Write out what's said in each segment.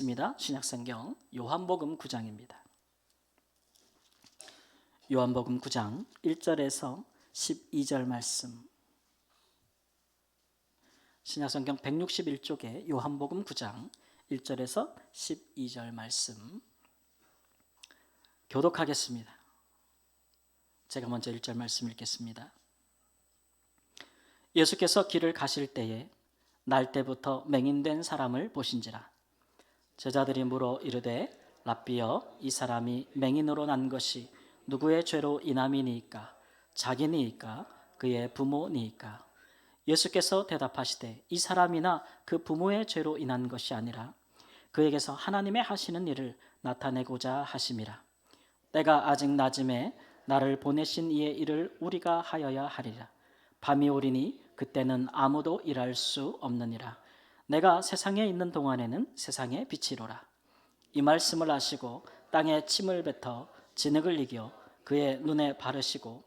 입니다. 신약성경 요한복음 9장입니다. 요한복음 9장 1절에서 12절 말씀. 신약성경 161쪽에 요한복음 9장 1절에서 12절 말씀 교독하겠습니다. 제가 먼저 1절 말씀 읽겠습니다. 예수께서 길을 가실 때에 날 때부터 맹인된 사람을 보신지라. 제자들이 물어 이르되 랍비여, 이 사람이 맹인으로 난 것이 누구의 죄로 인함이니이까? 자기니이까 그의 부모니이까? 예수께서 대답하시되 이 사람이나 그 부모의 죄로 인한 것이 아니라 그에게서 하나님의 하시는 일을 나타내고자 하심이라. 때가 아직 낮음에 나를 보내신 이의 일을 우리가 하여야 하리라. 밤이 오리니 그때는 아무도 일할 수 없느니라. 내가 세상에 있는 동안에는 세상의 빛이로라. 이 말씀을 하시고 땅에 침을 뱉어 진흙을 이겨 그의 눈에 바르시고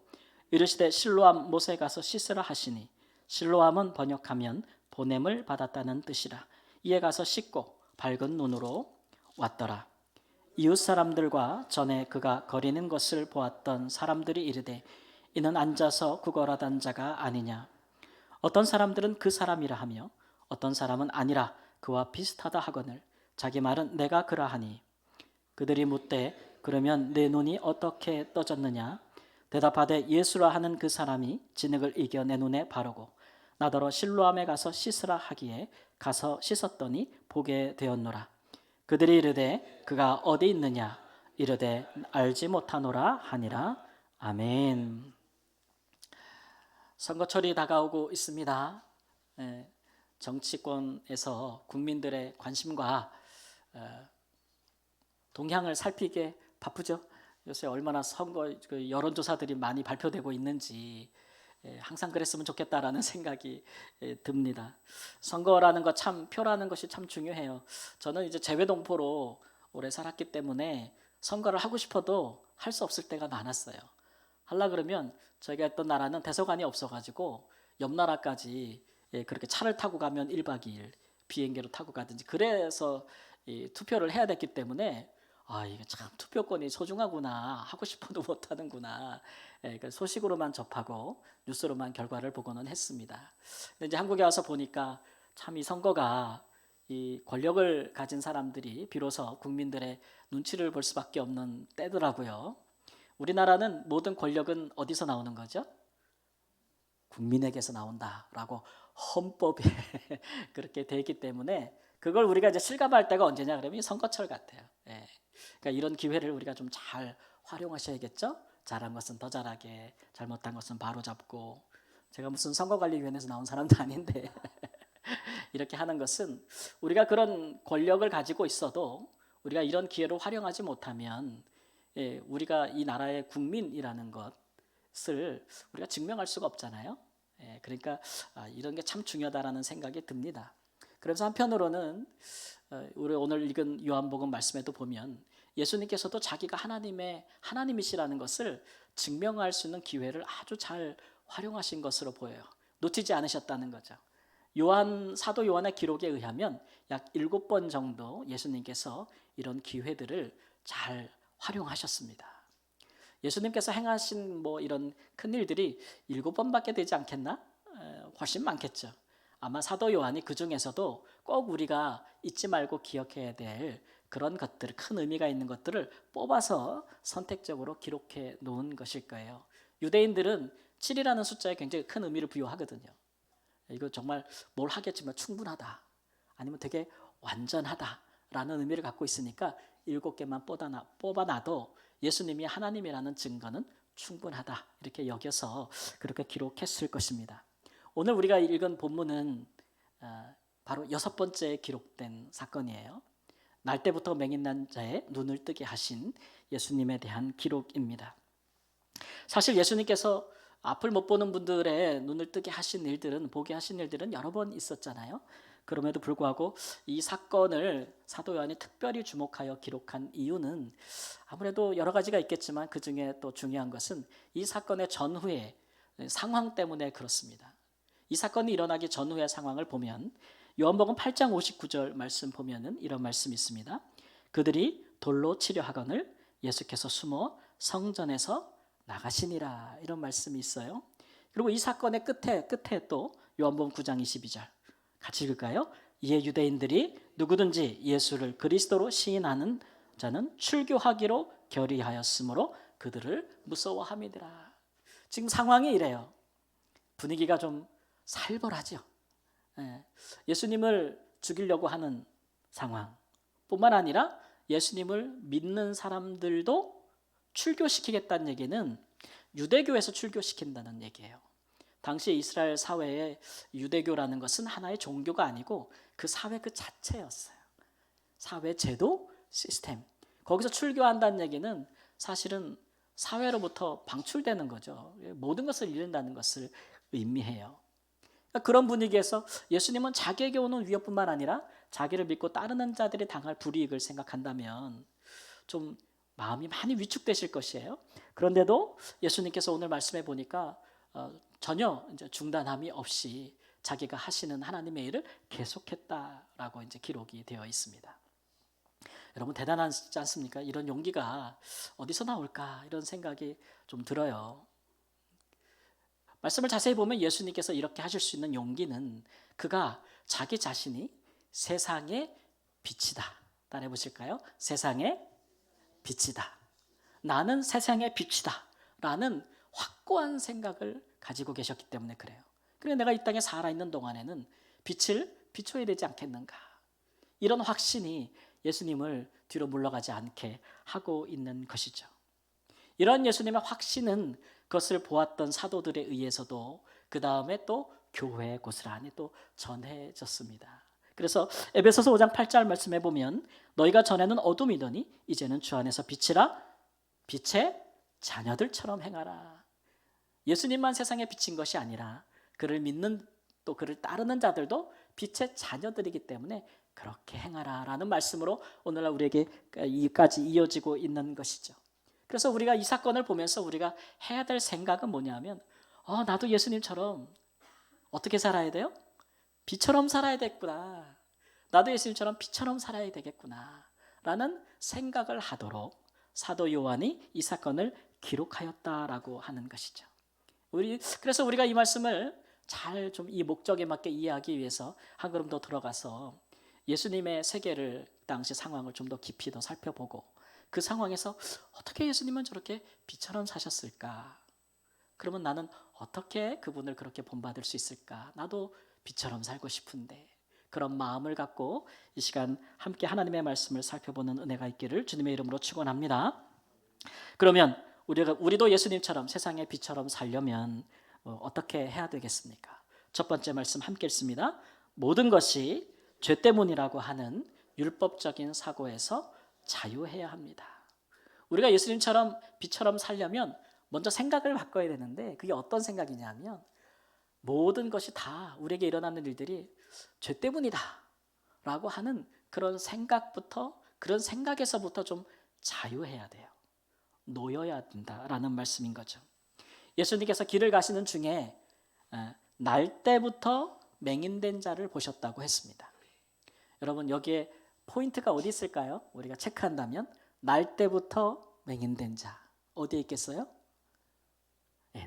이르시되 실로암 못에 가서 씻으라 하시니, 실로암은 번역하면 보냄을 받았다는 뜻이라. 이에 가서 씻고 밝은 눈으로 왔더라. 이웃 사람들과 전에 그가 거리는 것을 보았던 사람들이 이르되 이는 앉아서 구걸하던 자가 아니냐. 어떤 사람들은 그 사람이라 하며 어떤 사람은 아니라 그와 비슷하다 하거늘 자기 말은 내가 그러하니. 그들이 묻되 그러면 내 눈이 어떻게 떠졌느냐. 대답하되 예수라 하는 그 사람이 진흙을 이겨 내 눈에 바르고 나더러 실로암에 가서 씻으라 하기에 가서 씻었더니 보게 되었노라. 그들이 이르되 그가 어디 있느냐. 이르되 알지 못하노라 하니라. 아멘. 선거철이 다가오고 있습니다. 정치권에서 국민들의 관심과 동향을 살피게 바쁘죠. 요새 얼마나 선거 여론조사들이 많이 발표되고 있는지 항상 그랬으면 좋겠다라는 생각이 듭니다. 선거라는 것 참, 표라는 것이 참 중요해요. 저는 이제 재외동포로 오래 살았기 때문에 선거를 하고 싶어도 할 수 없을 때가 많았어요. 하려 그러면 저희가 있던 나라는 대사관이 없어가지고 옆 나라까지 그렇게 차를 타고 가면 1박 2일 비행기로 타고 가든지 그래서 투표를 해야 됐기 때문에 이게 참 투표권이 소중하구나, 하고 싶어도 못하는구나, 소식으로만 접하고 뉴스로만 결과를 보고는 했습니다. 근데 이제 한국에 와서 보니까 참 이 선거가 이 권력을 가진 사람들이 비로소 국민들의 눈치를 볼 수밖에 없는 때더라고요. 우리나라는 모든 권력은 어디서 나오는 거죠? 국민에게서 나온다라고 헌법에 그렇게 돼 있기 때문에 그걸 우리가 이제 실감할 때가 언제냐 그러면 선거철 같아요. 그러니까 이런 기회를 우리가 좀 잘 활용하셔야겠죠. 잘한 것은 더 잘하게, 잘못한 것은 바로잡고. 제가 무슨 선거관리위원회에서 나온 사람도 아닌데 이렇게 하는 것은 우리가 그런 권력을 가지고 있어도 우리가 이런 기회를 활용하지 못하면 우리가 이 나라의 국민이라는 것을 우리가 증명할 수가 없잖아요. 그러니까 이런 게 참 중요하다라는 생각이 듭니다. 그래서 한편으로는 우리 오늘 읽은 요한복음 말씀에도 보면 예수님께서도 자기가 하나님이시라는 것을 증명할 수 있는 기회를 아주 잘 활용하신 것으로 보여요. 놓치지 않으셨다는 거죠. 사도 요한의 기록에 의하면 약 7번 정도 예수님께서 이런 기회들을 잘 활용하셨습니다. 예수님께서 행하신 이런 큰 일들이 7번밖에 되지 않겠나? 훨씬 많겠죠. 아마 사도 요한이 그 중에서도 꼭 우리가 잊지 말고 기억해야 될 그런 것들, 큰 의미가 있는 것들을 뽑아서 선택적으로 기록해 놓은 것일 거예요. 유대인들은 7이라는 숫자에 굉장히 큰 의미를 부여하거든요. 이거 정말 뭘 하겠지만 충분하다, 아니면 되게 완전하다라는 의미를 갖고 있으니까 7개만 뽑아놔도 예수님이 하나님이라는 증거는 충분하다 이렇게 여겨서 그렇게 기록했을 것입니다. 오늘 우리가 읽은 본문은 바로 6번째 기록된 사건이에요. 날 때부터 맹인 난 자의 눈을 뜨게 하신 예수님에 대한 기록입니다. 사실 예수님께서 앞을 못 보는 분들의 눈을 뜨게 하신 일들은, 보게 하신 일들은 여러 번 있었잖아요. 그럼에도 불구하고 이 사건을 사도 요한이 특별히 주목하여 기록한 이유는 아무래도 여러 가지가 있겠지만 그 중에 또 중요한 것은 이 사건의 전후의 상황 때문에 그렇습니다. 이 사건이 일어나기 전후의 상황을 보면 요한복음 8장 59절 말씀 보면은 이런 말씀이 있습니다. 그들이 돌로 치려 하거늘 예수께서 숨어 성전에서 나가시니라, 이런 말씀이 있어요. 그리고 이 사건의 끝에 또 요한복음 9장 22절 같이 읽을까요? 이에 유대인들이 누구든지 예수를 그리스도로 시인하는 자는 출교하기로 결의하였으므로 그들을 무서워함이더라. 지금 상황이 이래요. 분위기가 좀 살벌하죠. 예수님을 죽이려고 하는 상황 뿐만 아니라 예수님을 믿는 사람들도 출교시키겠다는 얘기는 유대교에서 출교시킨다는 얘기예요. 당시 이스라엘 사회에 유대교라는 것은 하나의 종교가 아니고 그 사회 그 자체였어요. 사회 제도, 시스템. 거기서 출교한다는 얘기는 사실은 사회로부터 방출되는 거죠. 모든 것을 잃는다는 것을 의미해요. 그런 분위기에서 예수님은 자기에게 오는 위협뿐만 아니라 자기를 믿고 따르는 자들이 당할 불이익을 생각한다면 좀 마음이 많이 위축되실 것이에요. 그런데도 예수님께서 오늘 말씀해 보니까 전혀 이제 중단함이 없이 자기가 하시는 하나님의 일을 계속했다라고 이제 기록이 되어 있습니다. 여러분 대단하지 않습니까? 이런 용기가 어디서 나올까 이런 생각이 좀 들어요. 말씀을 자세히 보면 예수님께서 이렇게 하실 수 있는 용기는 그가 자기 자신이 세상의 빛이다. 따라해 보실까요? 세상의 빛이다. 나는 세상의 빛이다. 라는 확고한 생각을 가지고 계셨기 때문에 그래요. 그래 내가 이 땅에 살아있는 동안에는 빛을 비춰야 되지 않겠는가. 이런 확신이 예수님을 뒤로 물러가지 않게 하고 있는 것이죠. 이런 예수님의 확신은 그것을 보았던 사도들에 의해서도 그 다음에 또 교회의 고스란히 또 전해졌습니다. 그래서 에베소서 5장 8절 말씀해 보면 너희가 전에는 어둠이더니 이제는 주 안에서 빛이라 빛의 자녀들처럼 행하라. 예수님만 세상에 비친 것이 아니라 그를 믿는 또 그를 따르는 자들도 빛의 자녀들이기 때문에 그렇게 행하라라는 말씀으로 오늘날 우리에게 이까지 이어지고 있는 것이죠. 그래서 우리가 이 사건을 보면서 우리가 해야 될 생각은 뭐냐면 나도 예수님처럼 어떻게 살아야 돼요? 빛처럼 살아야 되겠구나. 나도 예수님처럼 빛처럼 살아야 되겠구나 라는 생각을 하도록 사도 요한이 이 사건을 기록하였다라고 하는 것이죠. 그래서 우리가 이 말씀을 잘 좀 이 목적에 맞게 이해하기 위해서 한 걸음 더 들어가서 예수님의 세계를 당시 상황을 좀 더 깊이 더 살펴보고 그 상황에서 어떻게 예수님은 저렇게 빛처럼 사셨을까? 그러면 나는 어떻게 그분을 그렇게 본받을 수 있을까? 나도 빛처럼 살고 싶은데 그런 마음을 갖고 이 시간 함께 하나님의 말씀을 살펴보는 은혜가 있기를 주님의 이름으로 축원합니다. 그러면 우리도 예수님처럼 세상의 빛처럼 살려면 어떻게 해야 되겠습니까? 첫 번째 말씀 함께 읽습니다. 모든 것이 죄 때문이라고 하는 율법적인 사고에서 자유해야 합니다. 우리가 예수님처럼 빛처럼 살려면 먼저 생각을 바꿔야 되는데 그게 어떤 생각이냐면 모든 것이 다 우리에게 일어나는 일들이 죄 때문이다 라고 하는 그런 생각부터 그런 생각에서부터 좀 자유해야 돼요. 놓여야 된다라는 말씀인 거죠. 예수님께서 길을 가시는 중에 날 때부터 맹인된 자를 보셨다고 했습니다. 여러분 여기에 포인트가 어디 있을까요? 우리가 체크한다면 날 때부터 맹인된 자 어디에 있겠어요?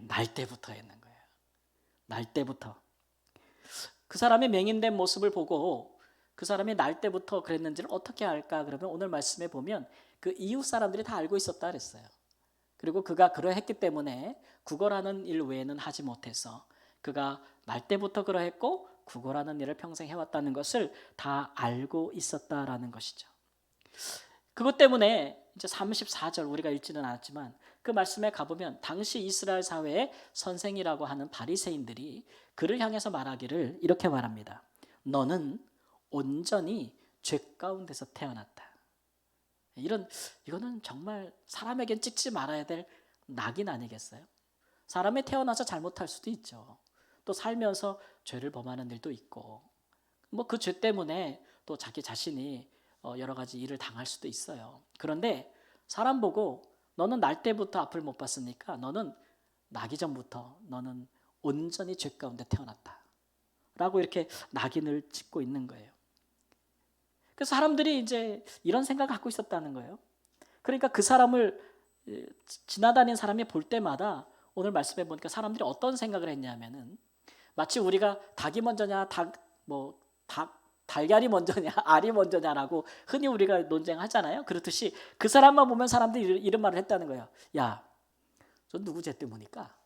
날 때부터 있는 거예요. 날 때부터 그 사람의 맹인된 모습을 보고 그 사람이 날 때부터 그랬는지를 어떻게 알까? 그러면 오늘 말씀에 보면 그 이웃 사람들이 다 알고 있었다 그랬어요. 그리고 그가 그러했기 때문에 구걸하는 일 외에는 하지 못해서 그가 날 때부터 그러했고 구걸하는 일을 평생 해왔다는 것을 다 알고 있었다라는 것이죠. 그것 때문에 이제 34절 우리가 읽지는 않았지만 그 말씀에 가보면 당시 이스라엘 사회의 선생이라고 하는 바리새인들이 그를 향해서 말하기를 이렇게 말합니다. 너는 온전히 죄 가운데서 태어났다. 이거는 정말 사람에겐 찍지 말아야 될 낙인 아니겠어요? 사람이 태어나서 잘못할 수도 있죠. 또 살면서 죄를 범하는 일도 있고 뭐 그 죄 때문에 또 자기 자신이 여러 가지 일을 당할 수도 있어요. 그런데 사람 보고 너는 날 때부터 앞을 못 봤으니까 너는 나기 전부터 너는 온전히 죄 가운데 태어났다 라고 이렇게 낙인을 찍고 있는 거예요. 그래서 사람들이 이제 이런 생각을 갖고 있었다는 거예요. 그러니까 그 사람을 지나다니는 사람이 볼 때마다 오늘 말씀해 보니까 사람들이 어떤 생각을 했냐면은 마치 우리가 닭이 먼저냐 달걀이 먼저냐 알이 먼저냐라고 흔히 우리가 논쟁하잖아요. 그렇듯이 그 사람만 보면 사람들이 이런 말을 했다는 거예요. 야, 저 누구 죄 때문일까?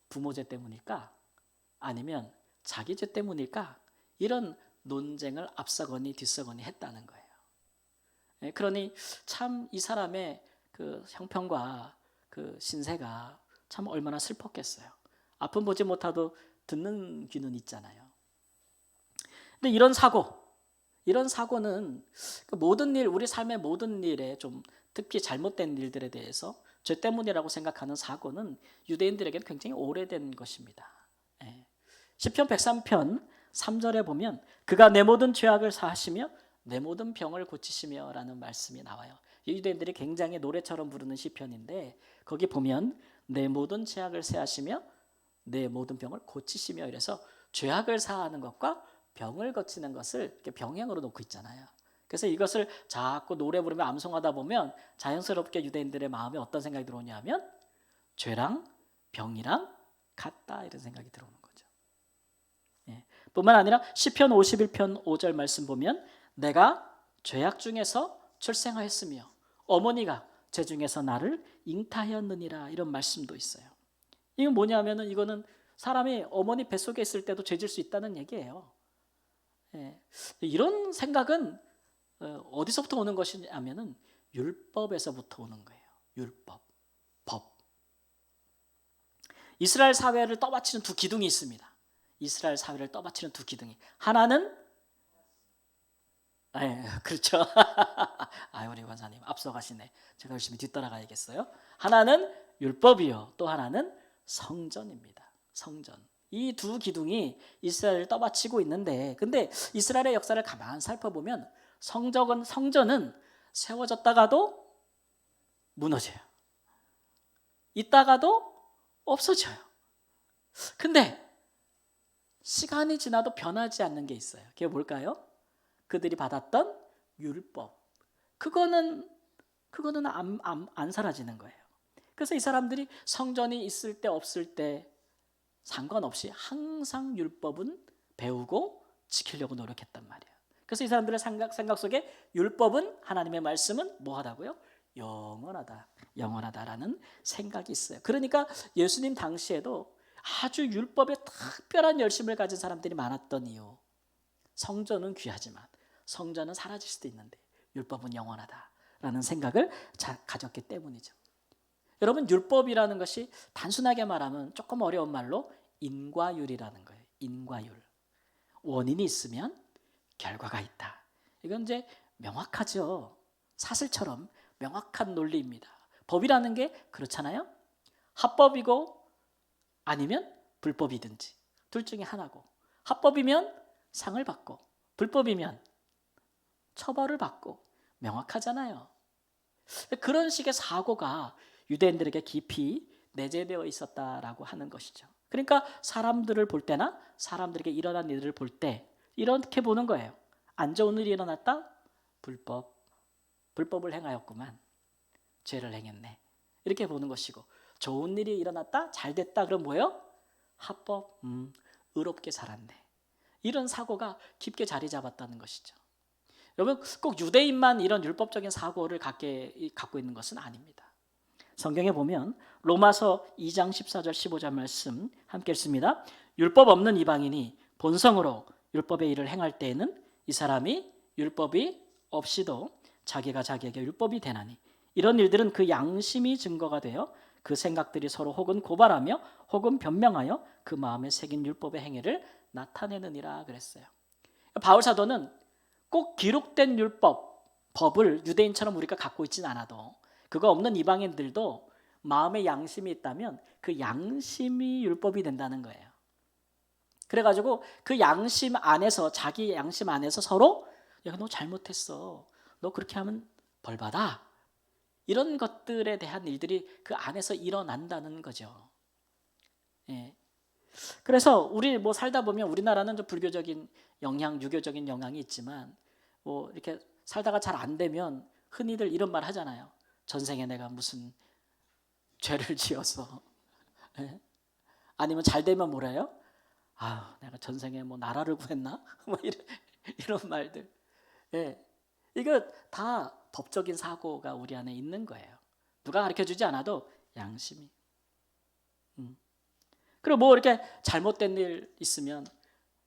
부모 죄 때문일까? 아니면 자기 죄 때문일까? 이런 논쟁을 앞서거니 뒤서거니 했다는 거예요. 그러니 참 이 사람의 그 형편과 그 신세가 참 얼마나 슬펐겠어요. 아픔 보지 못하도 듣는 귀는 있잖아요. 근데 이런 사고는 모든 일, 우리 삶의 모든 일에 좀 특히 잘못된 일들에 대해서 죄 때문이라고 생각하는 사고는 유대인들에게는 굉장히 오래된 것입니다. 시편 103편 3절에 보면 그가 내 모든 죄악을 사하시며 내 모든 병을 고치시며 라는 말씀이 나와요. 유대인들이 굉장히 노래처럼 부르는 시편인데 거기 보면 내 모든 죄악을 사하시며 내 모든 병을 고치시며 이래서 죄악을 사하는 것과 병을 고치는 것을 이렇게 병행으로 놓고 있잖아요. 그래서 이것을 자꾸 노래 부르며 암송하다 보면 자연스럽게 유대인들의 마음에 어떤 생각이 들어오냐면 죄랑 병이랑 같다 이런 생각이 들어오는 거죠. 뿐만 아니라 시편 51편 5절 말씀 보면 내가 죄악 중에서 출생하였으며 어머니가 죄 중에서 나를 잉타하였느니라 이런 말씀도 있어요. 이건 뭐냐면은 이거는 사람이 어머니 뱃속에 있을 때도 죄질 수 있다는 얘기예요. 이런 생각은 어디서부터 오는 것이냐면은 율법에서부터 오는 거예요. 율법, 법. 이스라엘 사회를 떠받치는 두 기둥이 있습니다. 이스라엘 사회를 떠받치는 두 기둥이 하나는 그렇죠. 우리 권사님 앞서가시네. 제가 열심히 뒤따라가야겠어요. 하나는 율법이요. 또 하나는 성전입니다. 성전. 이 두 기둥이 이스라엘을 떠받치고 있는데 근데 이스라엘의 역사를 가만히 살펴보면 성전은 세워졌다가도 무너져요. 있다가도 없어져요. 근데 시간이 지나도 변하지 않는 게 있어요. 그게 뭘까요? 그들이 받았던 율법. 그거는 안 사라지는 거예요. 그래서 이 사람들이 성전이 있을 때 없을 때 상관없이 항상 율법은 배우고 지키려고 노력했단 말이에요. 그래서 이 사람들의 생각 속에 율법은 하나님의 말씀은 뭐하다고요? 영원하다라는 생각이 있어요. 그러니까 예수님 당시에도 아주 율법에 특별한 열심을 가진 사람들이 많았던 이유. 성전은 귀하지만 성전은 사라질 수도 있는데 율법은 영원하다라는 생각을 가졌기 때문이죠. 여러분 율법이라는 것이 단순하게 말하면 조금 어려운 말로 인과율이라는 거예요. 인과율. 원인이 있으면 결과가 있다. 이건 이제 명확하죠. 사슬처럼 명확한 논리입니다. 법이라는 게 그렇잖아요. 합법이고 아니면 불법이든지 둘 중에 하나고 합법이면 상을 받고 불법이면 처벌을 받고 명확하잖아요. 그런 식의 사고가 유대인들에게 깊이 내재되어 있었다라고 하는 것이죠. 그러니까 사람들을 볼 때나 사람들에게 일어난 일을 볼 때 이렇게 보는 거예요. 안 좋은 일이 일어났다? 불법을 행하였구만. 죄를 행했네. 이렇게 보는 것이고 좋은 일이 일어났다? 잘 됐다? 그럼 뭐예요? 합법, 의롭게 살았네. 이런 사고가 깊게 자리 잡았다는 것이죠. 여러분 꼭 유대인만 이런 율법적인 사고를 갖고 있는 것은 아닙니다. 성경에 보면 로마서 2장 14절 15절 말씀 함께 읽습니다. 율법 없는 이방인이 본성으로 율법의 일을 행할 때에는 이 사람이 율법이 없이도 자기가 자기에게 율법이 되나니 이런 일들은 그 양심이 증거가 되어 그 생각들이 서로 혹은 고발하며 혹은 변명하여 그 마음에 새긴 율법의 행위를 나타내느니라 그랬어요. 바울 사도는 꼭 기록된 법을 유대인처럼 우리가 갖고 있지는 않아도 그거 없는 이방인들도 마음의 양심이 있다면 그 양심이 율법이 된다는 거예요. 그래가지고 그 양심 안에서 자기 양심 안에서 서로 야, 너 잘못했어. 너 그렇게 하면 벌 받아. 이런 것들에 대한 일들이 그 안에서 일어난다는 거죠. 그래서 우리 뭐 살다 보면 우리나라는 좀 불교적인 영향, 유교적인 영향이 있지만 뭐 이렇게 살다가 잘 안 되면 흔히들 이런 말 하잖아요. 전생에 내가 무슨 죄를 지어서 예? 아니면 잘 되면 뭐래요? 아, 내가 전생에 뭐 나라를 구했나? 뭐 이런 말들. 예. 이거 다 법적인 사고가 우리 안에 있는 거예요. 누가 가르쳐 주지 않아도 양심이. 그리고 뭐 이렇게 잘못된 일 있으면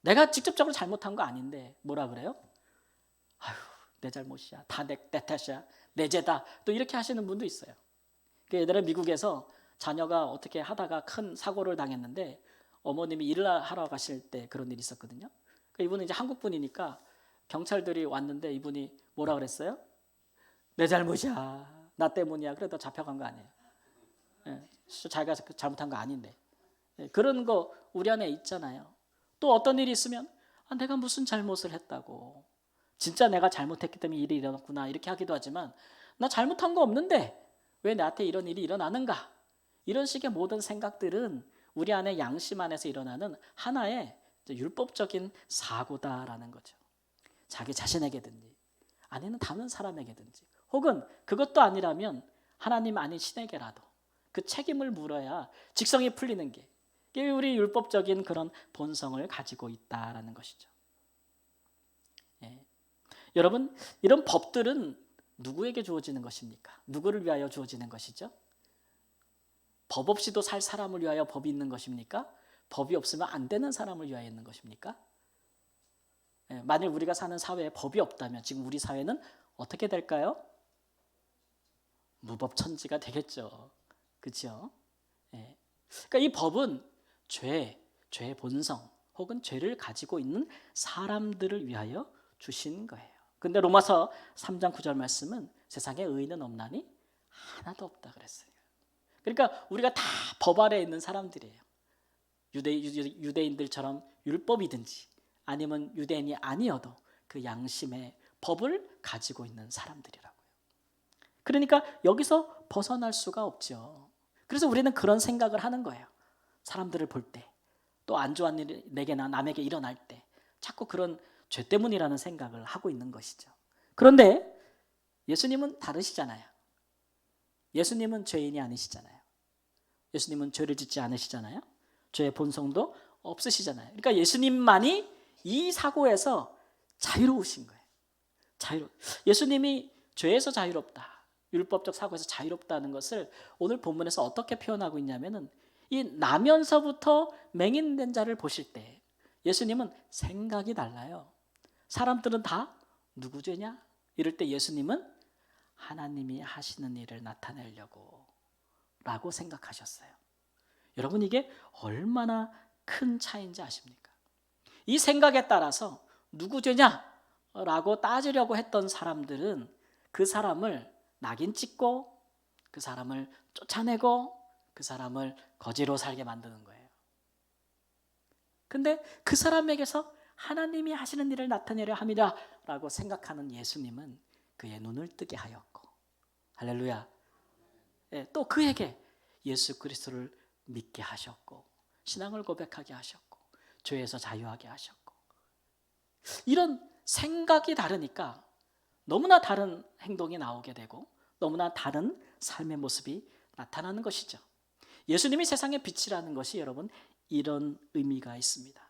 내가 직접적으로 잘못한 거 아닌데 뭐라 그래요? 아휴, 내 잘못이야. 다 내 탓이야. 내 죄다. 또 이렇게 하시는 분도 있어요. 그 예전에 미국에서 자녀가 어떻게 하다가 큰 사고를 당했는데 어머님이 일을 하러 가실 때 그런 일이 있었거든요. 이분은 이제 한국 분이니까 경찰들이 왔는데 이분이 뭐라 그랬어요? 내 잘못이야. 나 때문이야. 그래도 잡혀간 거 아니에요. 예, 자기가 잘못한 거 아닌데. 예, 그런 거 우리 안에 있잖아요. 또 어떤 일이 있으면 내가 무슨 잘못을 했다고. 진짜 내가 잘못했기 때문에 일이 일어났구나 이렇게 하기도 하지만 나 잘못한 거 없는데 왜 나한테 이런 일이 일어나는가. 이런 식의 모든 생각들은 우리 안에 양심 안에서 일어나는 하나의 율법적인 사고다라는 거죠. 자기 자신에게든지 아니면 다른 사람에게든지 혹은 그것도 아니라면 하나님 아닌 신에게라도 그 책임을 물어야 직성이 풀리는 게 이게 우리 율법적인 그런 본성을 가지고 있다라는 것이죠. 예. 여러분, 이런 법들은 누구에게 주어지는 것입니까? 누구를 위하여 주어지는 것이죠? 법 없이도 살 사람을 위하여 법이 있는 것입니까? 법이 없으면 안 되는 사람을 위하여 있는 것입니까? 예, 만일 우리가 사는 사회에 법이 없다면 지금 우리 사회는 어떻게 될까요? 무법천지가 되겠죠. 그렇죠? 예. 그러니까 이 법은 죄의 본성 혹은 죄를 가지고 있는 사람들을 위하여 주신 거예요. 근데 로마서 3장 9절 말씀은 세상에 의인은 없나니 하나도 없다 그랬어요. 그러니까 우리가 다 법 아래에 있는 사람들이에요. 유대인들처럼 율법이든지 아니면 유대인이 아니어도 그 양심의 법을 가지고 있는 사람들이라고요. 그러니까 여기서 벗어날 수가 없죠. 그래서 우리는 그런 생각을 하는 거예요. 사람들을 볼 때, 또 안 좋은 일이 내게나 남에게 일어날 때 자꾸 그런 죄 때문이라는 생각을 하고 있는 것이죠. 그런데 예수님은 다르시잖아요. 예수님은 죄인이 아니시잖아요. 예수님은 죄를 짓지 않으시잖아요. 죄의 본성도 없으시잖아요. 그러니까 예수님만이 이 사고에서 자유로우신 거예요. 예수님이 죄에서 자유롭다. 율법적 사고에서 자유롭다는 것을 오늘 본문에서 어떻게 표현하고 있냐면은 이 나면서부터 맹인된 자를 보실 때 예수님은 생각이 달라요. 사람들은 다 누구 죄냐? 이럴 때 예수님은 하나님이 하시는 일을 나타내려고 라고 생각하셨어요. 여러분 이게 얼마나 큰 차이인지 아십니까? 이 생각에 따라서 누구 죄냐? 라고 따지려고 했던 사람들은 그 사람을 낙인 찍고 그 사람을 쫓아내고 그 사람을 거지로 살게 만드는 거예요. 근데 그 사람에게서 하나님이 하시는 일을 나타내려 합니다 라고 생각하는 예수님은 그의 눈을 뜨게 하였고 할렐루야. 예, 또 그에게 예수 그리스도를 믿게 하셨고 신앙을 고백하게 하셨고 죄에서 자유하게 하셨고 이런 생각이 다르니까 너무나 다른 행동이 나오게 되고 너무나 다른 삶의 모습이 나타나는 것이죠. 예수님이 세상의 빛이라는 것이 여러분 이런 의미가 있습니다.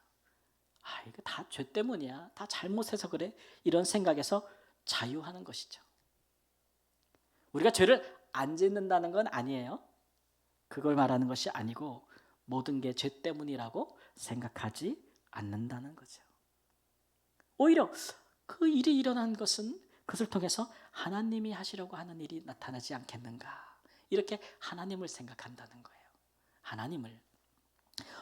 이거 다 죄 때문이야. 다 잘못해서 그래. 이런 생각에서 자유하는 것이죠. 우리가 죄를 안 짓는다는 건 아니에요. 그걸 말하는 것이 아니고 모든 게 죄 때문이라고 생각하지 않는다는 거죠. 오히려 그 일이 일어난 것은 그것을 통해서 하나님이 하시려고 하는 일이 나타나지 않겠는가. 이렇게 하나님을 생각한다는 거예요. 하나님을.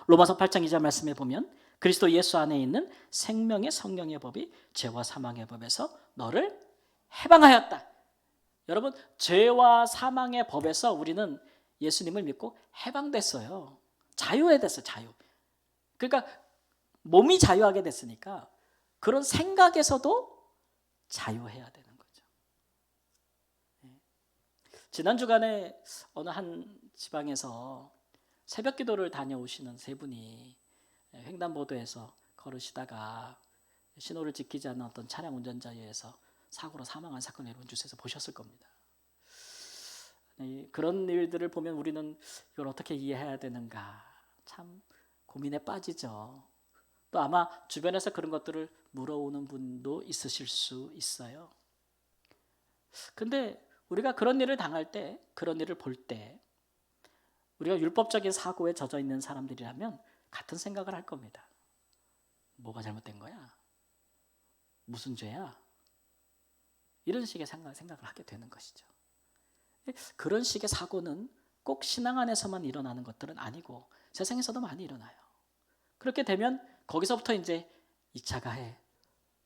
로마서 8장 2절 말씀에 보면 그리스도 예수 안에 있는 생명의 성령의 법이 죄와 사망의 법에서 너를 해방하였다. 여러분 죄와 사망의 법에서 우리는 예수님을 믿고 해방됐어요. 자유해 됐어요. 자유. 그러니까 몸이 자유하게 됐으니까 그런 생각에서도 자유해야 되는 거죠. 지난 주간에 어느 한 지방에서 새벽 기도를 다녀오시는 세 분이 횡단보도에서 걸으시다가 신호를 지키지 않는 어떤 차량 운전자에 의해서 사고로 사망한 사건을 여러분 뉴스에서 보셨을 겁니다. 그런 일들을 보면 우리는 이걸 어떻게 이해해야 되는가 참 고민에 빠지죠. 또 아마 주변에서 그런 것들을 물어오는 분도 있으실 수 있어요. 근데 우리가 그런 일을 당할 때, 그런 일을 볼 때 우리가 율법적인 사고에 젖어 있는 사람들이라면 같은 생각을 할 겁니다. 뭐가 잘못된 거야? 무슨 죄야? 이런 식의 생각을 하게 되는 것이죠. 그런 식의 사고는 꼭 신앙 안에서만 일어나는 것들은 아니고 세상에서도 많이 일어나요. 그렇게 되면 거기서부터 이제 2차 가해,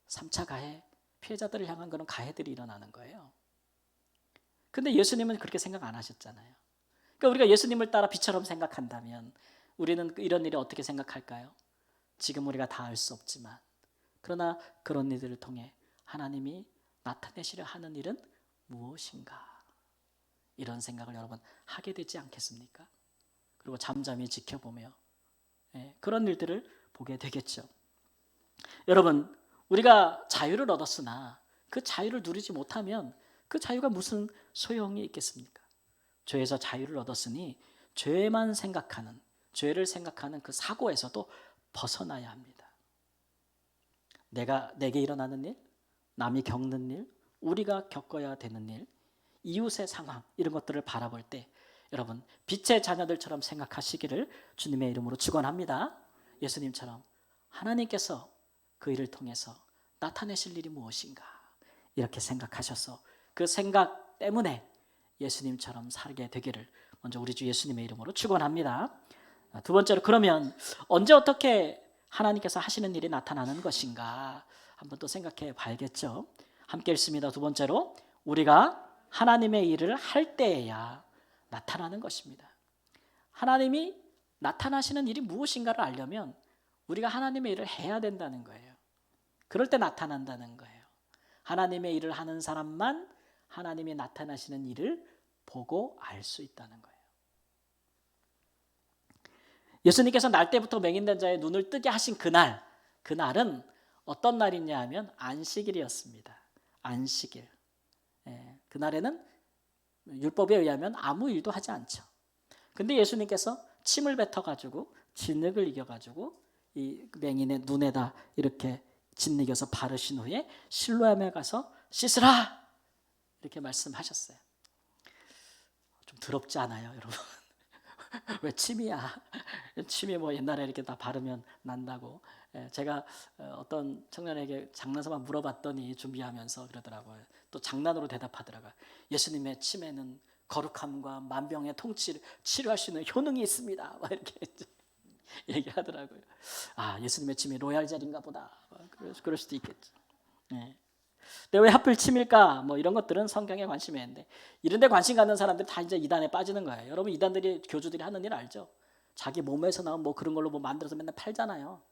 3차 가해, 피해자들을 향한 그런 가해들이 일어나는 거예요. 근데 예수님은 그렇게 생각 안 하셨잖아요. 그러니까 우리가 예수님을 따라 비처럼 생각한다면 우리는 이런 일을 어떻게 생각할까요? 지금 우리가 다 알 수 없지만 그러나 그런 일들을 통해 하나님이 나타내시려 하는 일은 무엇인가? 이런 생각을 여러분 하게 되지 않겠습니까? 그리고 잠잠히 지켜보며 그런 일들을 보게 되겠죠. 여러분, 우리가 자유를 얻었으나 그 자유를 누리지 못하면 그 자유가 무슨 소용이 있겠습니까? 죄에서 자유를 얻었으니 죄만 생각하는, 죄를 생각하는 그 사고에서도 벗어나야 합니다. 내게 일어나는 일, 남이 겪는 일, 우리가 겪어야 되는 일, 이웃의 상황 이런 것들을 바라볼 때 여러분 빛의 자녀들처럼 생각하시기를 주님의 이름으로 축원합니다. 예수님처럼 하나님께서 그 일을 통해서 나타내실 일이 무엇인가 이렇게 생각하셔서 그 생각 때문에 예수님처럼 살게 되기를 먼저 우리 주 예수님의 이름으로 축원합니다. 두 번째로 그러면 언제 어떻게 하나님께서 하시는 일이 나타나는 것인가 한번 또 생각해 봐야겠죠. 함께 읽습니다. 두 번째로 우리가 하나님의 일을 할 때에야 나타나는 것입니다. 하나님이 나타나시는 일이 무엇인가를 알려면 우리가 하나님의 일을 해야 된다는 거예요. 그럴 때 나타난다는 거예요. 하나님의 일을 하는 사람만 하나님이 나타나시는 일을 보고 알 수 있다는 거예요. 예수님께서 날 때부터 맹인된 자의 눈을 뜨게 하신 그날은 어떤 날이냐 하면 안식일이었습니다. 안식일. 그날에는 율법에 의하면 아무 일도 하지 않죠. 근데 예수님께서 침을 뱉어가지고 진흙을 이겨가지고 이 맹인의 눈에다 이렇게 짓이겨서 바르신 후에 실로암에 가서 씻으라 이렇게 말씀하셨어요. 좀 더럽지 않아요, 여러분? 왜 침이야? 침이 뭐 옛날에 이렇게 다 바르면 난다고. 제가 어떤 청년에게 장난삼아 물어봤더니 준비하면서 그러더라고요. 또 장난으로 대답하더라고요. 예수님의 침에는 거룩함과 만병의 통치를 치료할 수 있는 효능이 있습니다. 막 이렇게 얘기하더라고요. 아, 예수님의 침이 로얄 젤인가 보다. 그럴 수도 있겠죠. 근데 왜 하필 침일까? 뭐 이런 것들은 성경에 관심이 있는데 이런 데 관심 갖는 사람들이 다 이제 이단에 빠지는 거예요. 여러분 이단들이 교주들이 하는 일 알죠? 자기 몸에서 나온 뭐 그런 걸로 뭐 만들어서 맨날 팔잖아요.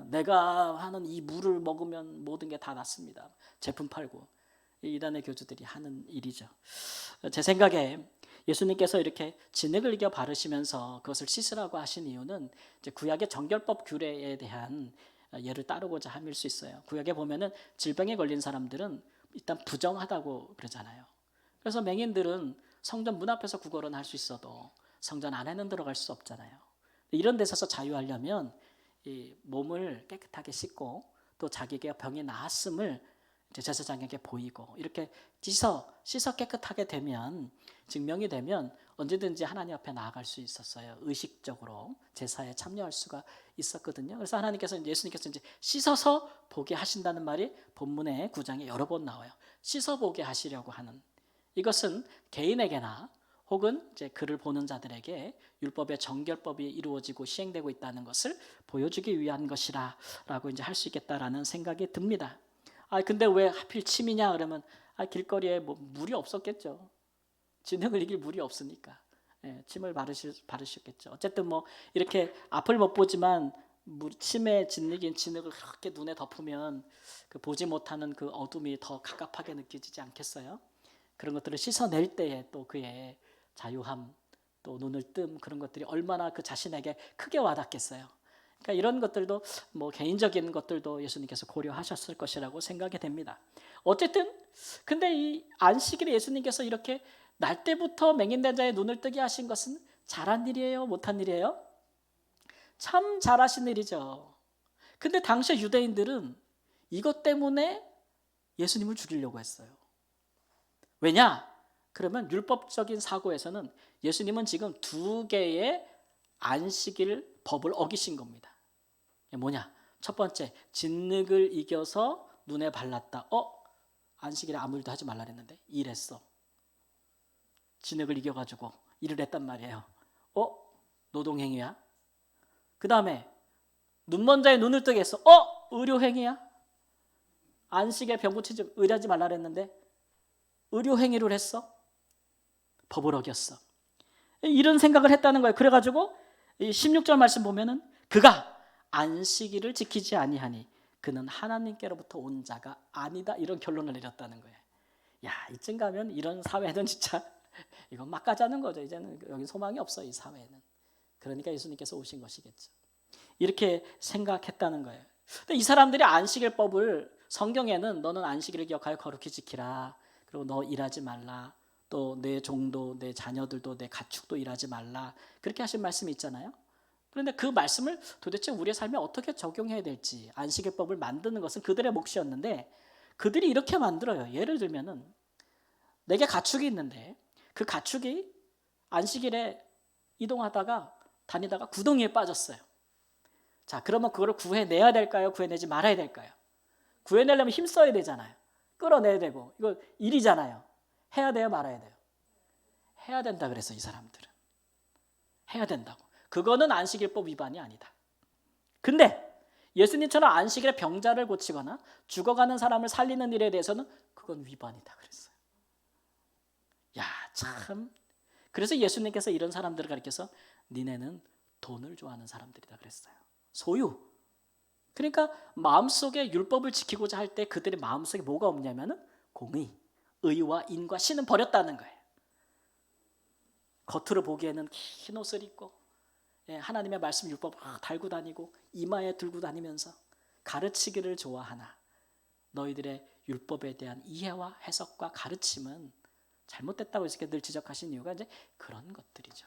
내가 하는 이 물을 먹으면 모든 게 다 낫습니다. 제품 팔고 이단의 교주들이 하는 일이죠. 제 생각에 예수님께서 이렇게 진흙을 이겨 바르시면서 그것을 씻으라고 하신 이유는 이제 구약의 정결법 규례에 대한 예를 따르고자 함일 수 있어요. 구약에 보면은 질병에 걸린 사람들은 일단 부정하다고 그러잖아요. 그래서 맹인들은 성전 문 앞에서 구걸은 할 수 있어도 성전 안에는 들어갈 수 없잖아요. 이런 데서 자유하려면 이 몸을 깨끗하게 씻고 또 자기가 병이 나았음을 제사장에게 보이고 이렇게 씻어 깨끗하게 되면 증명이 되면 언제든지 하나님 앞에 나아갈 수 있었어요. 의식적으로 제사에 참여할 수가 있었거든요. 그래서 예수님께서 이제 씻어서 보게 하신다는 말이 본문의 9장에 여러 번 나와요. 씻어 보게 하시려고 하는 이것은 개인에게나 혹은 이제 그를 보는 자들에게 율법의 정결법이 이루어지고 시행되고 있다는 것을 보여주기 위한 것이라고 이제 할 수 있겠다라는 생각이 듭니다. 근데 왜 하필 침이냐 그러면 길거리에 뭐 물이 없었겠죠. 진흙을 이길 물이 없으니까 침을 바르셨겠죠. 어쨌든 뭐 이렇게 앞을 못 보지만 침에 짓이긴 진흙을 그렇게 눈에 덮으면 그 보지 못하는 그 어둠이 더 갑갑하게 느껴지지 않겠어요? 그런 것들을 씻어낼 때에 또 그의 자유함 또 눈을 뜸 그런 것들이 얼마나 그 자신에게 크게 와닿겠어요. 그러니까 이런 것들도 뭐 개인적인 것들도 예수님께서 고려하셨을 것이라고 생각이 됩니다. 어쨌든 근데 이 안식일에 예수님께서 이렇게 날 때부터 맹인된 자의 눈을 뜨게 하신 것은 잘한 일이에요, 못한 일이에요? 참 잘하신 일이죠. 근데 당시 유대인들은 이것 때문에 예수님을 죽이려고 했어요. 왜냐? 그러면 율법적인 사고에서는 예수님은 지금 두 개의 안식일 법을 어기신 겁니다. 뭐냐? 첫 번째, 진흙을 이겨서 눈에 발랐다. 안식일에 아무 일도 하지 말라 그랬는데 일했어. 진흙을 이겨가지고 일을 했단 말이에요. 노동행위야. 그 다음에 눈먼 자의 눈을 뜨게 했어. 의료행위야. 안식에 병 고치지 의뢰하지 말라 그랬는데 의료행위를 했어. 법을 어겼어. 이런 생각을 했다는 거예요. 그래가지고 16절 말씀 보면은 그가 안식일을 지키지 아니하니 그는 하나님께로부터 온 자가 아니다, 이런 결론을 내렸다는 거예요. 야, 이쯤 가면 이런 사회는 진짜 이건 막 가자는 거죠. 이제는 여기 소망이 없어, 이 사회는. 그러니까 예수님께서 오신 것이겠죠. 이렇게 생각했다는 거예요. 근데 이 사람들이 안식일법을 성경에는 너는 안식일을 기억하여 거룩히 지키라, 그리고 너 일하지 말라, 또 내 종도 내 자녀들도 내 가축도 일하지 말라, 그렇게 하신 말씀이 있잖아요. 그런데 그 말씀을 도대체 우리의 삶에 어떻게 적용해야 될지, 안식일법을 만드는 것은 그들의 몫이었는데 그들이 이렇게 만들어요. 예를 들면은 내게 가축이 있는데 그 가축이 안식일에 이동하다가 다니다가 구덩이에 빠졌어요. 자, 그러면 그거를 구해내야 될까요? 구해내지 말아야 될까요? 구해내려면 힘써야 되잖아요. 끌어내야 되고, 이거 일이잖아요. 해야 돼요, 말아야 돼요? 해야 된다 그래서 이 사람들은 해야 된다고. 그거는 안식일법 위반이 아니다. 근데 예수님처럼 안식일에 병자를 고치거나 죽어가는 사람을 살리는 일에 대해서는 그건 위반이다 그랬어요. 야, 참. 그래서 예수님께서 이런 사람들을 가리켜서 니네는 돈을 좋아하는 사람들이다 그랬어요. 소유. 그러니까 마음속에 율법을 지키고자 할 때 그들의 마음속에 뭐가 없냐면은 공의, 의와 인과 신은 버렸다는 거예요. 겉으로 보기에는 흰 옷을 입고 하나님의 말씀 율법 달고 다니고 이마에 들고 다니면서 가르치기를 좋아하나 너희들의 율법에 대한 이해와 해석과 가르침은 잘못됐다고 이렇게 늘 지적하신 이유가 이제 그런 것들이죠.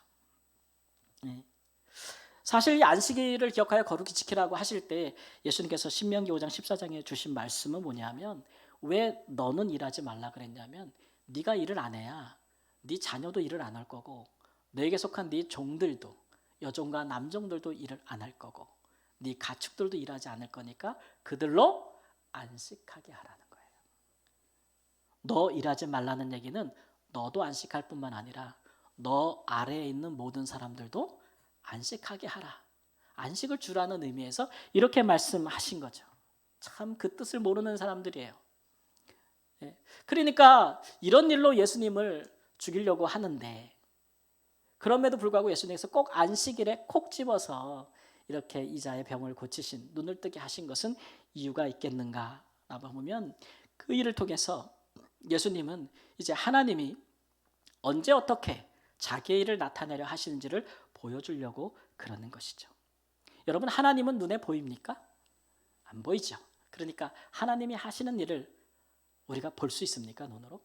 사실 이 안식일을 기억하여 거룩히 지키라고 하실 때 예수님께서 신명기 5장 14장에 주신 말씀은 뭐냐면, 왜 너는 일하지 말라 그랬냐면 네가 일을 안 해야 네 자녀도 일을 안 할 거고 너에게 속한 네 종들도, 여종과 남종들도 일을 안 할 거고 네 가축들도 일하지 않을 거니까 그들로 안식하게 하라는 거예요. 너 일하지 말라는 얘기는 너도 안식할 뿐만 아니라 너 아래에 있는 모든 사람들도 안식하게 하라, 안식을 주라는 의미에서 이렇게 말씀하신 거죠. 참 그 뜻을 모르는 사람들이에요. 그러니까 이런 일로 예수님을 죽이려고 하는데, 그럼에도 불구하고 예수님께서 꼭 안식일에 콕 집어서 이렇게 이자의 병을 고치신, 눈을 뜨게 하신 것은 이유가 있겠는가 라고 보면, 그 일을 통해서 예수님은 이제 하나님이 언제 어떻게 자기의 일을 나타내려 하시는지를 보여주려고 그러는 것이죠. 여러분, 하나님은 눈에 보입니까? 안 보이죠. 그러니까 하나님이 하시는 일을 우리가 볼 수 있습니까, 눈으로?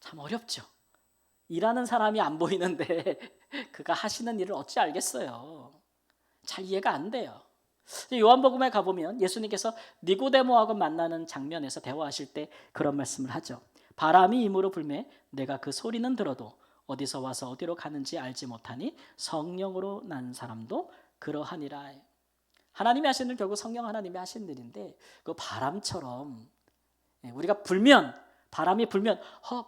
참 어렵죠. 일하는 사람이 안 보이는데 그가 하시는 일을 어찌 알겠어요. 잘 이해가 안 돼요. 요한복음에 가보면 예수님께서 니고데모하고 만나는 장면에서 대화하실 때 그런 말씀을 하죠. 바람이 임으로 불매 내가 그 소리는 들어도 어디서 와서 어디로 가는지 알지 못하니 성령으로 난 사람도 그러하니라. 하나님이 하시는 일, 결국 성령 하나님이 하시는 일인데, 그 바람처럼 우리가 바람이 불면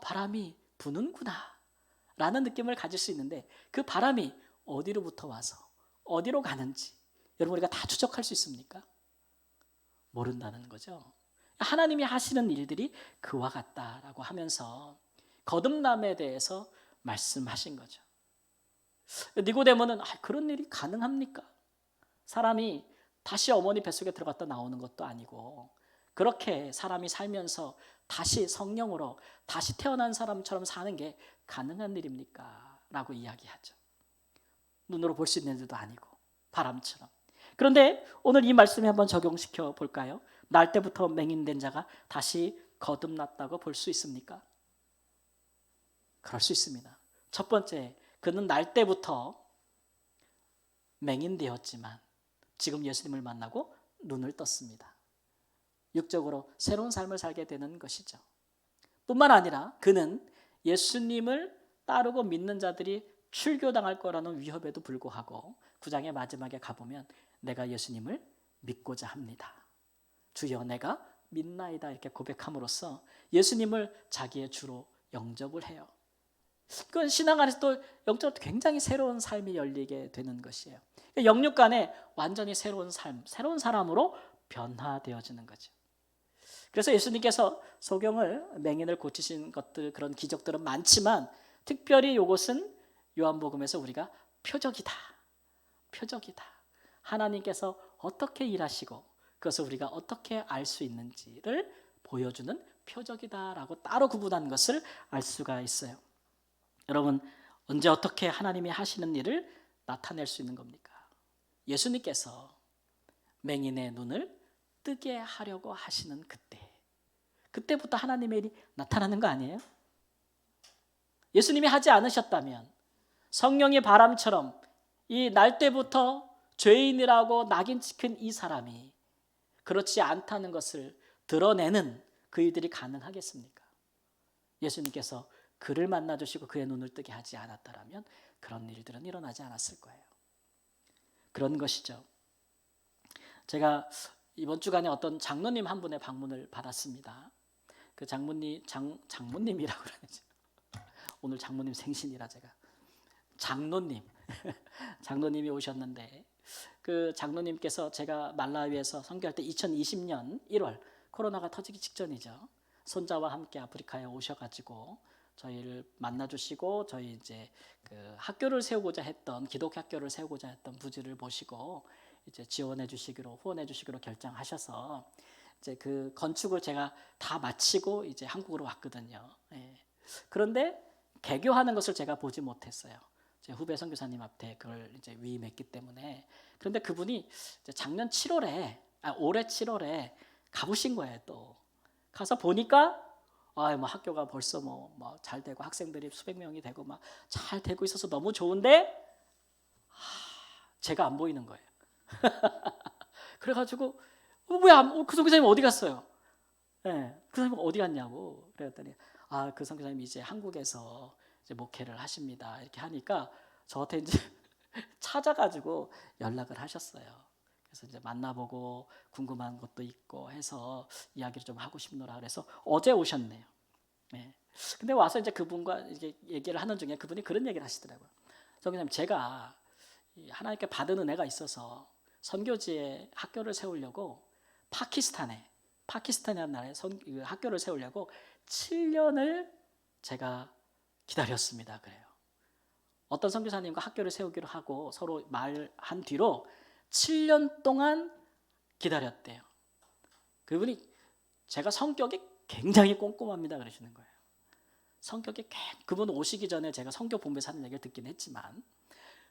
바람이 부는구나 라는 느낌을 가질 수 있는데, 그 바람이 어디로부터 와서 어디로 가는지 여러분 우리가 다 추적할 수 있습니까? 모른다는 거죠. 하나님이 하시는 일들이 그와 같다라고 하면서 거듭남에 대해서 말씀하신 거죠. 니고데모는 그런 일이 가능합니까? 사람이 다시 어머니 뱃속에 들어갔다 나오는 것도 아니고 그렇게 사람이 살면서 다시 성령으로 다시 태어난 사람처럼 사는 게 가능한 일입니까? 라고 이야기하죠. 눈으로 볼 수 있는 일도 아니고. 바람처럼. 그런데 오늘 이 말씀에 한번 적용시켜 볼까요? 날 때부터 맹인된 자가 다시 거듭났다고 볼 수 있습니까? 그럴 수 있습니다. 첫 번째, 그는 날 때부터 맹인되었지만 지금 예수님을 만나고 눈을 떴습니다. 육적으로 새로운 삶을 살게 되는 것이죠. 뿐만 아니라 그는 예수님을 따르고 믿는 자들이 출교당할 거라는 위협에도 불구하고 9장의 마지막에 가보면 내가 예수님을 믿고자 합니다. 주여 내가 믿나이다 이렇게 고백함으로써 예수님을 자기의 주로 영접을 해요. 그건 신앙 안에서 또 영적으로 굉장히 새로운 삶이 열리게 되는 것이에요. 영육 간에 완전히 새로운 삶, 새로운 사람으로 변화되어지는 거죠. 그래서 예수님께서 소경을 맹인을 고치신 것들 그런 기적들은 많지만 특별히 이것은 요한복음에서 우리가 표적이다. 표적이다. 하나님께서 어떻게 일하시고 그것을 우리가 어떻게 알 수 있는지를 보여주는 표적이다라고 따로 구분한 것을 알 수가 있어요. 여러분 언제 어떻게 하나님이 하시는 일을 나타낼 수 있는 겁니까? 예수님께서 맹인의 눈을 뜨게 하려고 하시는 그때부터 하나님의 일이 나타나는 거 아니에요? 예수님이 하지 않으셨다면 성령의 바람처럼 이 날 때부터 죄인이라고 낙인 찍힌 이 사람이 그렇지 않다는 것을 드러내는 그 일들이 가능하겠습니까? 예수님께서 그를 만나주시고 그의 눈을 뜨게 하지 않았다면 그런 일들은 일어나지 않았을 거예요. 그런 것이죠. 제가 이번 주간에 어떤 장로님 한 분의 방문을 받았습니다. 그 장모님이라고 그러죠. 오늘 장모님 생신이라 제가 장로님 장로님이 오셨는데 그 장로님께서 제가 말라위에서 선교할 때 2020년 1월 코로나가 터지기 직전이죠. 손자와 함께 아프리카에 오셔가지고 저희를 만나주시고 저희 이제 그 학교를 세우고자 했던 기독교 학교를 세우고자 했던 부지를 보시고 이제 지원해 주시기로 후원해 주시기로 결정하셔서 이제 그 건축을 제가 다 마치고 이제 한국으로 왔거든요. 예. 그런데 개교하는 것을 제가 보지 못했어요. 제 후배 선교사님 앞에 그걸 이제 위임했기 때문에. 그런데 그분이 이제 작년 7월에 올해 7월에 가보신 거예요. 또 가서 보니까 뭐 학교가 벌써 뭐 잘 되고 학생들이 수백 명이 되고 막 잘 되고 있어서 너무 좋은데 제가 안 보이는 거예요. 그래가지고 뭐야 그 선교사님 어디 갔어요? 네, 그 선생님 어디 갔냐고 그랬더니 그 선교사님이 이제 한국에서 이제 목회를 하십니다. 이렇게 하니까 저한테 이제 찾아가지고 연락을 하셨어요. 그래서 이제 만나보고 궁금한 것도 있고 해서 이야기를 좀 하고 싶노라 그래서 어제 오셨네요. 네. 근데 와서 이제 그분과 이제 얘기를 하는 중에 그분이 그런 얘기를 하시더라고요. 선교사님 제가 하나님께 받은 은혜가 있어서 선교지에 학교를 세우려고 파키스탄이라는 나라에 학교를 세우려고 7년을 제가 기다렸습니다. 그래요. 어떤 선교사님과 학교를 세우기로 하고 서로 말한 뒤로 7년 동안 기다렸대요. 그분이 제가 성격이 굉장히 꼼꼼합니다 그러시는 거예요. 그분 오시기 전에 제가 선교 본부에서 하는 얘기를 듣긴 했지만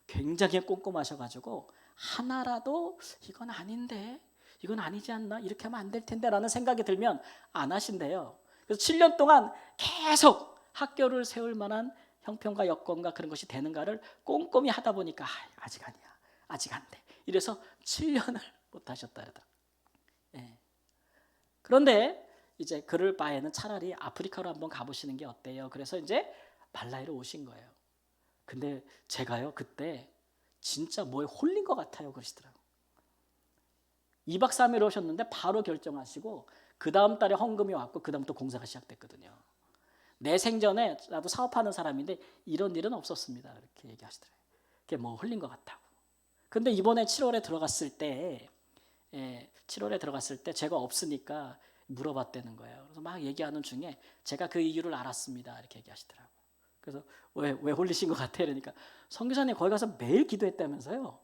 굉장히 꼼꼼하셔가지고 하나라도 이건 아닌데 이건 아니지 않나 이렇게 하면 안 될 텐데 라는 생각이 들면 안 하신대요. 그래서 7년 동안 계속 학교를 세울 만한 형편과 여건과 그런 것이 되는가를 꼼꼼히 하다 보니까 아직 아니야 아직 안 돼 이래서 7년을 못 하셨다 그러더라고요. 예. 그런데 이제 그럴 바에는 차라리 아프리카로 한번 가보시는 게 어때요? 그래서 이제 말라위로 오신 거예요. 근데 제가요 그때 진짜 뭐에 홀린 것 같아요 그러시더라고요. 2박 3일 오셨는데 바로 결정하시고 그 다음 달에 헌금이 왔고 그 다음부터 공사가 시작됐거든요. 내 생전에 나도 사업하는 사람인데 이런 일은 없었습니다. 이렇게 얘기하시더라고요. 그게 뭐 홀린 것 같다고. 근데 이번에 7월에 들어갔을 때 제가 없으니까 물어봤다는 거예요. 그래서 막 얘기하는 중에 제가 그 이유를 알았습니다. 이렇게 얘기하시더라고요. 그래서 왜 홀리신 것 같아요? 그러니까 선교사님 거기 가서 매일 기도했다면서요.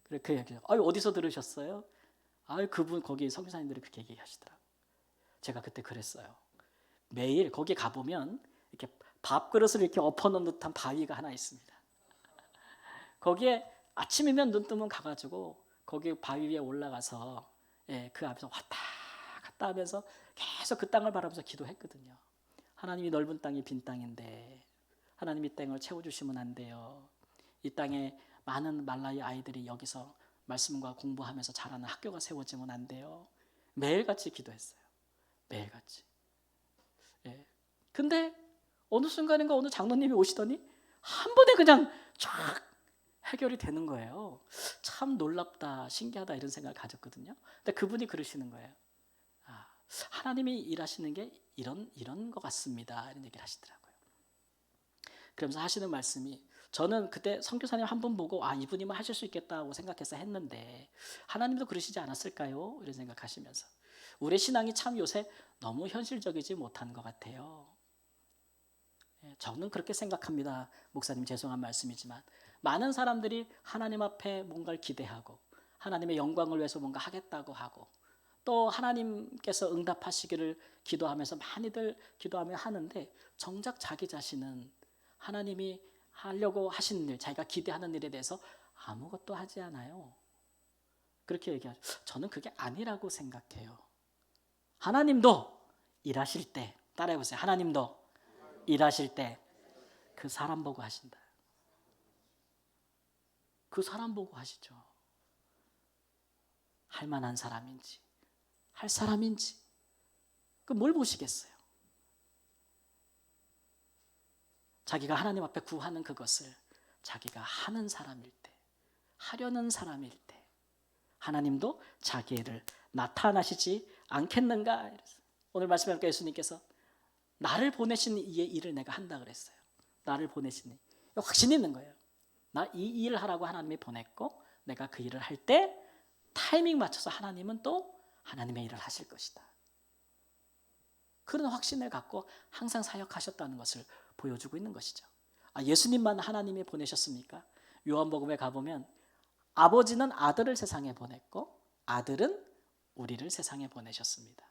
그렇게 얘기해요. 어디서 들으셨어요? 그분 거기 선교사님들이 그렇게 얘기하시더라고요. 제가 그때 그랬어요. 매일 거기 가보면 이렇게 밥그릇을 이렇게 엎어놓은 듯한 바위가 하나 있습니다. 거기에 아침이면 눈 뜨면 가가지고 거기 바위 위에 올라가서 그 앞에서 왔다 갔다 하면서 계속 그 땅을 바라보면서 기도했거든요. 하나님이 넓은 땅이 빈 땅인데 하나님이 이 땅을 채워주시면 안 돼요. 이 땅에 많은 말라이 아이들이 여기서 말씀과 공부하면서 자라는 학교가 세워지면 안 돼요. 매일같이 기도했어요. 매일같이. 근데 어느 순간인가 어느 장로님이 오시더니 한 번에 그냥 쫙 해결이 되는 거예요. 참 놀랍다, 신기하다 이런 생각을 가졌거든요. 근데 그분이 그러시는 거예요. 하나님이 일하시는 게 이런 것 같습니다. 이런 얘기를 하시더라고요. 그러면서 하시는 말씀이 저는 그때 선교사님 한 분 보고 이분이면 하실 수 있겠다고 생각해서 했는데 하나님도 그러시지 않았을까요? 이런 생각하시면서 우리의 신앙이 참 요새 너무 현실적이지 못한 것 같아요. 저는 그렇게 생각합니다. 목사님 죄송한 말씀이지만 많은 사람들이 하나님 앞에 뭔가를 기대하고 하나님의 영광을 위해서 뭔가 하겠다고 하고 또 하나님께서 응답하시기를 기도하면서 많이들 기도하며 하는데 정작 자기 자신은 하나님이 하려고 하시는 일, 자기가 기대하는 일에 대해서 아무것도 하지 않아요. 그렇게 얘기하죠. 저는 그게 아니라고 생각해요. 하나님도 일하실 때, 따라해보세요. 하나님도 일하실 때 그 사람 보고 하신다. 그 사람 보고 하시죠. 할 만한 사람인지, 할 사람인지, 그 뭘 보시겠어요? 자기가 하나님 앞에 구하는 그것을 자기가 하는 사람일 때, 하려는 사람일 때, 하나님도 자기 일을 나타나시지 않겠는가? 오늘 말씀하니까 예수님께서 나를 보내신 이의 일을 내가 한다 그랬어요. 나를 보내신 일. 확신이 있는 거예요. 나 이 일을 하라고 하나님이 보냈고 내가 그 일을 할 때 타이밍 맞춰서 하나님은 또 하나님의 일을 하실 것이다. 그런 확신을 갖고 항상 사역하셨다는 것을 보여주고 있는 것이죠. 예수님만 하나님이 보내셨습니까? 요한복음에 가보면 아버지는 아들을 세상에 보냈고 아들은 우리를 세상에 보내셨습니다.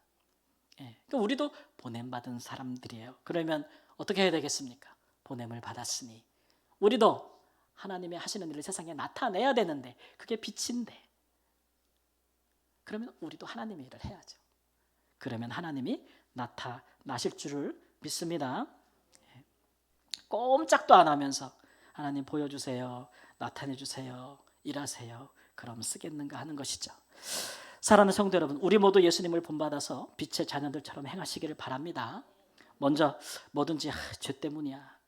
그러니까 우리도 보냄받은 사람들이에요. 그러면 어떻게 해야 되겠습니까? 보냄을 받았으니 우리도 하나님의 하시는 일을 세상에 나타내야 되는데 그게 빛인데 그러면 우리도 하나님의 일을 해야죠. 그러면 하나님이 나타나실 줄을 믿습니다. 꼼짝도 안 하면서 하나님 보여주세요. 나타내주세요. 일하세요. 그럼 쓰겠는가 하는 것이죠. 사랑하는 성도 여러분, 우리 모두 예수님을 본받아서 빛의 자녀들처럼 행하시기를 바랍니다. 먼저 뭐든지 죄 때문이야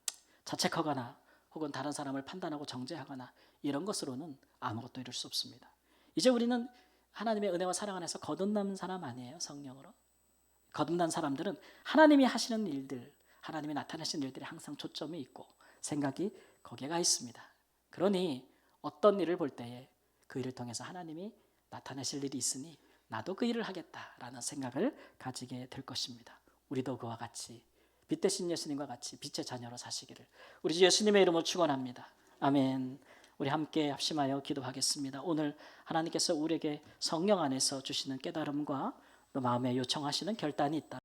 자책하거나 혹은 다른 사람을 판단하고 정죄하거나 이런 것으로는 아무것도 이룰 수 없습니다. 이제 우리는 하나님의 은혜와 사랑 안에서 거듭난 사람 아니에요. 성령으로 거듭난 사람들은 하나님이 하시는 일들, 하나님이 나타내시는 일들이 항상 초점이 있고 생각이 거기에 가 있습니다. 그러니 어떤 일을 볼 때에 그 일을 통해서 하나님이 나타내실 일이 있으니 나도 그 일을 하겠다라는 생각을 가지게 될 것입니다. 우리도 그와 같이 빛 대신 예수님과 같이 빛의 자녀로 사시기를 우리 주 예수님의 이름으로 축원합니다. 아멘. 우리 함께 합심하여 기도하겠습니다. 오늘 하나님께서 우리에게 성령 안에서 주시는 깨달음과 또 마음에 요청하시는 결단이 있다.